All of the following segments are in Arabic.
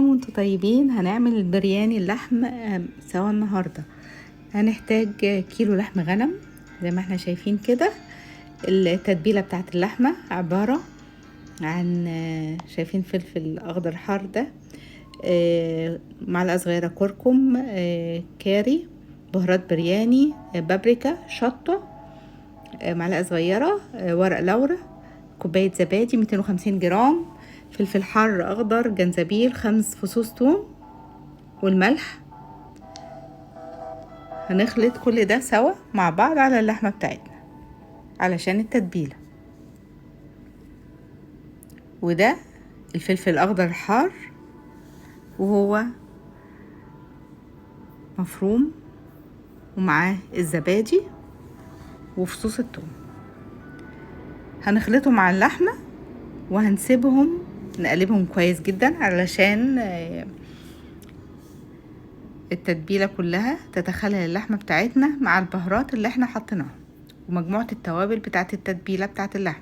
عام وانتم طيبين. هنعمل البرياني اللحم سوا النهاردة. هنحتاج كيلو لحم غنم زي ما احنا شايفين كده. التتبيلة بتاعت اللحمة عبارة عن شايفين فلفل اخضر حار ده، معلقة صغيرة كركم، كاري، بهارات برياني، بابريكا، شطة، معلقة صغيرة ورق لورا، كوباية زبادي 250 جرام، فلفل حار اخضر، جنزبيل، 5 فصوص ثوم، والملح. هنخلط كل ده سوا مع بعض على اللحمة بتاعتنا علشان التتبيلة. وده الفلفل الاخضر الحار وهو مفروم، ومعاه الزبادي وفصوص الثوم. هنخلطه مع اللحمة وهنسيبهم نقلبهم كويس جدا علشان التتبيلة كلها تتخلل اللحمة بتاعتنا مع البهارات اللي احنا حطيناها ومجموعة التوابل بتاعت التتبيلة بتاعت اللحم.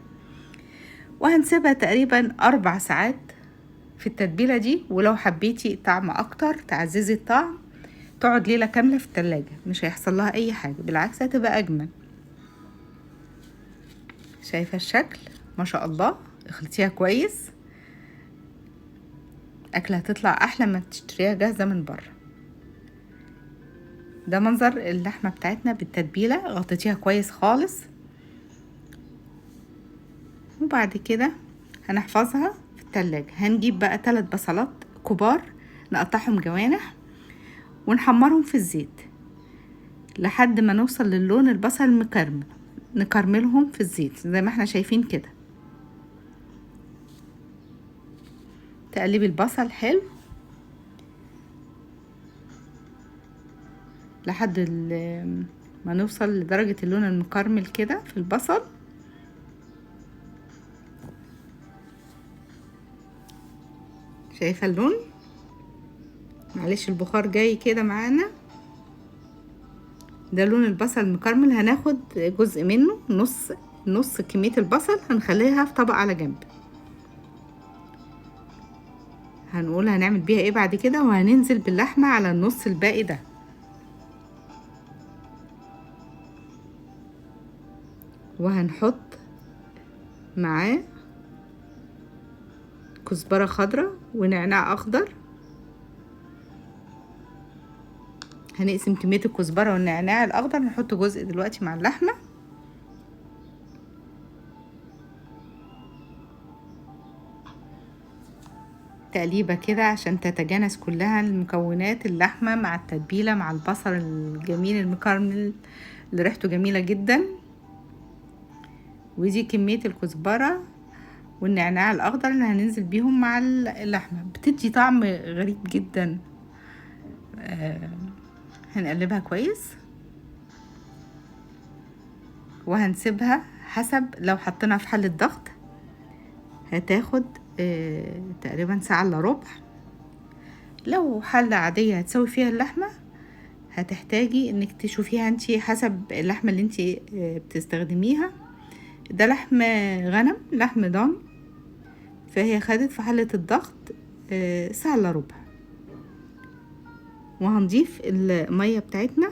وهنسيبها تقريبا 4 ساعات في التتبيلة دي، ولو حبيتي طعم اكتر تعززي الطعم تقعد ليلة كاملة في التلاجة، مش هيحصل لها اي حاجة، بالعكس هتبقى اجمل. شايفة الشكل؟ ما شاء الله. اخلطيها كويس، اكلة هتطلع احلى ما تشتريها جاهزة من بره. ده منظر اللحمة بتاعتنا بالتتبيلة، غطيتيها كويس خالص. وبعد كده هنحفظها في التلاجة. هنجيب بقى 3 بصلات كبار نقطعهم جوانح ونحمرهم في الزيت لحد ما نوصل للون البصل المكرمل. نكرملهم في الزيت زي ما احنا شايفين كده. تقلبي البصل حلو لحد ما نوصل لدرجة اللون المكرمل كده في البصل. شايفة اللون؟ معلش البخار جاي كده معانا. ده لون البصل المكرمل. هناخد جزء منه، نص كمية البصل هنخليها في طبق على جنب. هنقول هنعمل بيها ايه بعد كده، وهننزل باللحمة على النص الباقي ده. وهنحط معاه كزبرة خضراء ونعناع اخضر. هنقسم كمية الكزبرة والنعناع الاخضر، نحط جزء دلوقتي مع اللحمة. تقليبة كده عشان تتجانس كلها المكونات، اللحمة مع التتبيلة مع البصل الجميل المكرمل اللي ريحته جميلة جدا. ودي كمية الكزبرة والنعناع الاخضر اللي هننزل بيهم مع اللحمة، بتدي طعم غريب جدا. هنقلبها كويس وهنسيبها حسب، لو حطينا في حلة ضغط هتاخد تقريبا ساعة الا ربع. لو حلة عادية هتسوي فيها اللحمة هتحتاجي انك تشوفيها انتي حسب اللحمة اللي انتي بتستخدميها. ده لحم غنم، لحم ضان، فهي خدت في حلة الضغط ساعة الا ربع. وهنضيف المية بتاعتنا،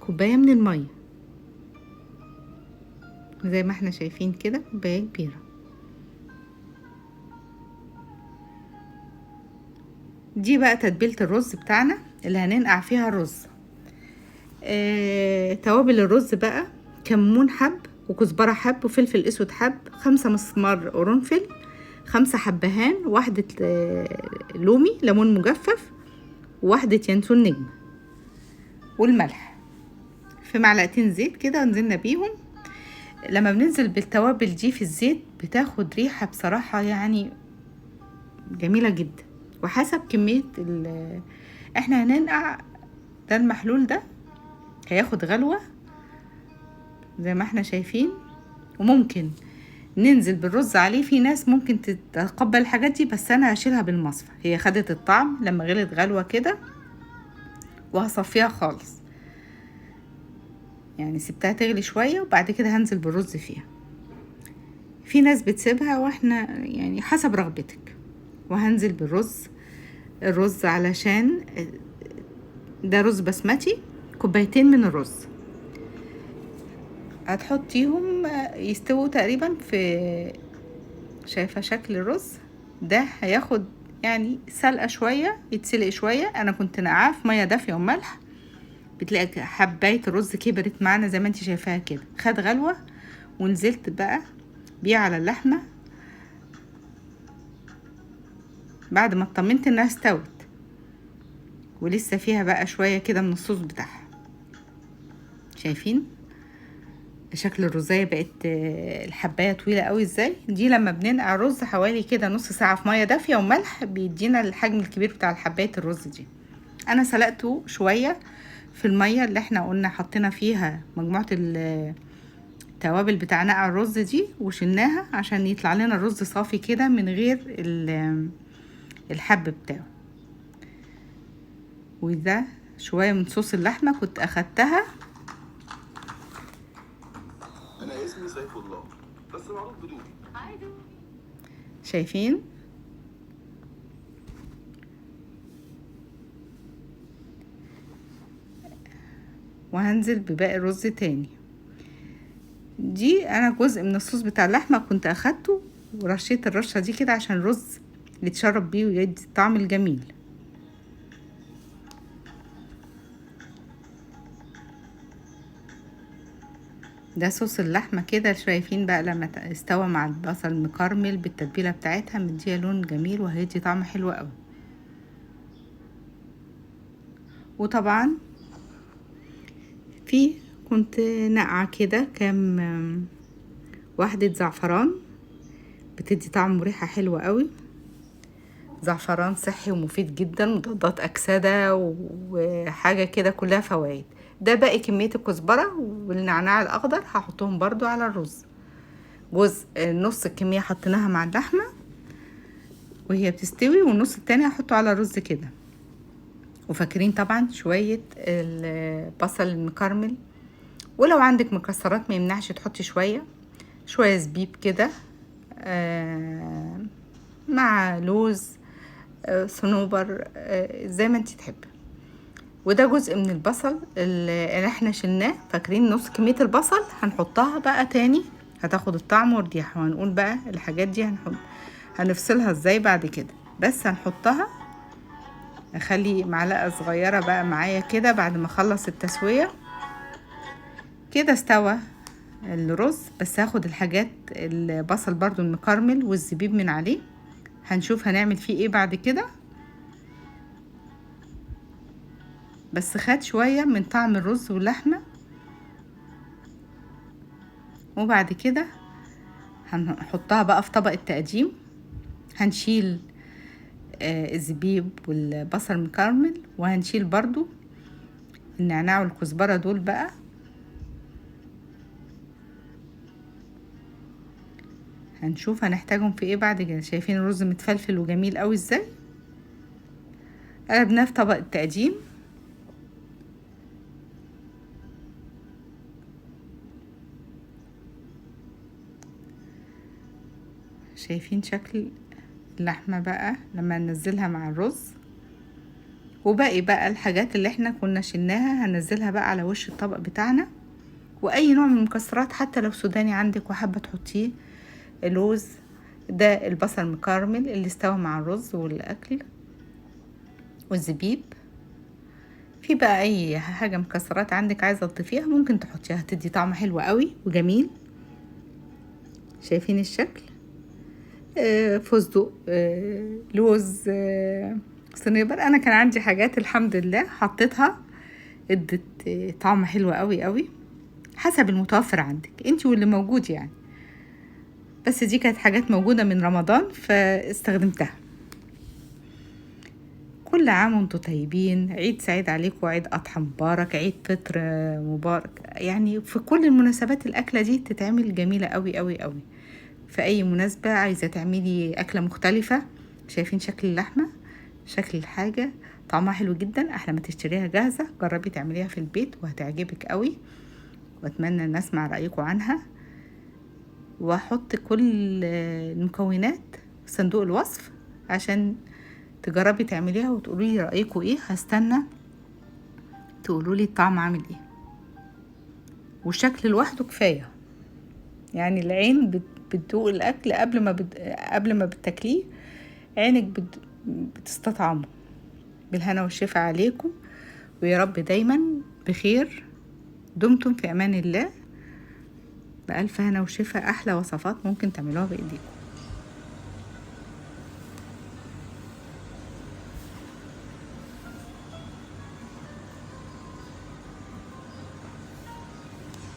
كوباية من المية زي ما احنا شايفين كده، كوباية كبيرة. دي بقى تتبيلة الرز بتاعنا اللي هننقع فيها الرز. توابل الرز بقى: كمون حب، وكزبرة حب، وفلفل اسود حب، 5 مسمار قرنفل، 5 حبهان، 1 لومي ليمون مجفف، و1 ينسون نجم، والملح في معلقتين زيت كده نزلنا بيهم. لما بننزل بالتوابل دي في الزيت بتاخد ريحة بصراحة يعني جميلة جدا. وحسب كمية احنا هننقع ده المحلول ده هياخد غلوة زي ما احنا شايفين. وممكن ننزل بالرز عليه، في ناس ممكن تتقبل الحاجات دي، بس انا هشيلها بالمصفى. هي خدت الطعم لما غلت غلوة كده، وهصفيها خالص يعني، سبتها تغلي شوية وبعد كده هنزل بالرز فيها. في ناس بتسيبها، واحنا يعني حسب رغبتك. وهنزل بالرز. الرز علشان ده رز بسمتي، كوبايتين من الرز هتحطيهم يستووا تقريبا في، شايفة شكل الرز ده هياخد يعني سلقة شوية، يتسلق شوية. انا كنت نقعاه في مية دافية وملح، بتلاقي حباية الرز كبرت معنا زي ما انت شايفاها كده، خد غلوة. ونزلت بقى بيه على اللحمة بعد ما اطمنت انها استوت، ولسه فيها بقى شوية كده من الصوص بتاعها. شايفين شكل الرزاية بقت الحباية طويلة قوي ازاي؟ دي لما بننقع الرز حوالي كده نص ساعة في مية دافية وملح بيدينا الحجم الكبير بتاع حباية الرز دي. انا سلقته شوية في المية اللي احنا قلنا حطينا فيها مجموعة التوابل بتاع نقع الرز دي، وشلناها عشان يطلع لنا الرز صافي كده من غير الحب بتاعه. وده شوية من صوص اللحمة كنت اخدتها. انا اسمي سيف الله بس معروف بدودي. شايفين وهنزل بباقي الرز تاني. دي انا جزء من الصوص بتاع اللحمة كنت اخدته ورشيت الرشة دي كده عشان الرز يتشرب بيه ويدي الطعم الجميل. ده صوص اللحمة كده، شايفين بقى لما استوى مع البصل المكرمل بالتتبيلة بتاعتها مديها لون جميل وهيدي طعم حلو قوي. وطبعا في كنت نقعة كده كام واحدة زعفران بتدي طعم وريحة حلوة قوي. زعفران صحي ومفيد جدا، مضادات أكسدة وحاجة كده كلها فوائد. ده باقي كمية الكزبرة والنعناع الأخضر هحطهم برضو على الرز. جزء نص الكمية حطيناها مع اللحمة وهي بتستوي، والنص التاني هحطه على الرز كده. وفاكرين طبعا شوية البصل المكرمل، ولو عندك مكسرات ما يمنعش تحطي شوية زبيب كده مع لوز صنوبر زي ما انت تحبي. وده جزء من البصل اللي احنا شلناه، فاكرين نص كمية البصل هنحطها بقى تاني هتاخد الطعم والريحة. وهنقول بقى الحاجات دي هنفصلها ازاي بعد كده، بس هنحطها. اخلي معلقة صغيرة بقى معايا كده بعد ما اخلص التسوية كده. استوى الرز، بس هاخد الحاجات البصل برضو المكرمل والزبيب من عليه، هنشوف هنعمل فيه ايه بعد كده. بس خد شوية من طعم الرز واللحمة. وبعد كده هنحطها بقى في طبق التقديم. هنشيل الزبيب والبصل المكرمل، وهنشيل برضو النعناع والكزبرة دول بقى. هنشوف هنحتاجهم في ايه بعد كده. شايفين الرز متفلفل وجميل قوي ازاي؟ قلبناه في طبق التقديم. شايفين شكل اللحمة بقى لما ننزلها مع الرز. وباقي بقى الحاجات اللي احنا كنا شلناها هنزلها بقى على وش الطبق بتاعنا. واي نوع من المكسرات حتى لو سوداني عندك وحابة تحطيه، اللوز ده البصل المكرمل اللي استوى مع الرز والاكل، والزبيب. في بقى اي حاجة مكسرات عندك عايزة تضيفيها ممكن تحطيها، تدي طعم حلو قوي وجميل. شايفين الشكل؟ فستق، لوز، صنيبر. انا كان عندي حاجات الحمد لله حطيتها ادت طعم حلو قوي قوي، حسب المتوفر عندك انت واللي موجود يعني. بس دي كانت حاجات موجودة من رمضان فاستخدمتها. كل عام وانتم طيبين، عيد سعيد عليكم، وعيد اضحى مبارك، عيد فطر مبارك. يعني في كل المناسبات الاكلة دي تتعمل جميلة قوي قوي قوي. في اي مناسبة عايزة تعملي اكلة مختلفة. شايفين شكل اللحمة، شكل الحاجة، طعمها حلو جدا. احلى ما تشتريها جاهزة، جربي تعمليها في البيت وهتعجبك قوي. واتمنى ان اسمع رأيكم عنها. واحط كل المكونات في صندوق الوصف عشان تجربي تعمليها وتقولوا لي رأيكم ايه. هستنى تقولوا لي الطعم عامل ايه. والشكل لوحده كفاية، يعني العين بتدوق الاكل قبل ما بتاكليه، عينك بتستطعمه. بالهنا والشفا عليكم، ويا رب دايما بخير. دمتم في امان الله. بألف هنا وشفا. احلى وصفات ممكن تعملوها بايديكم.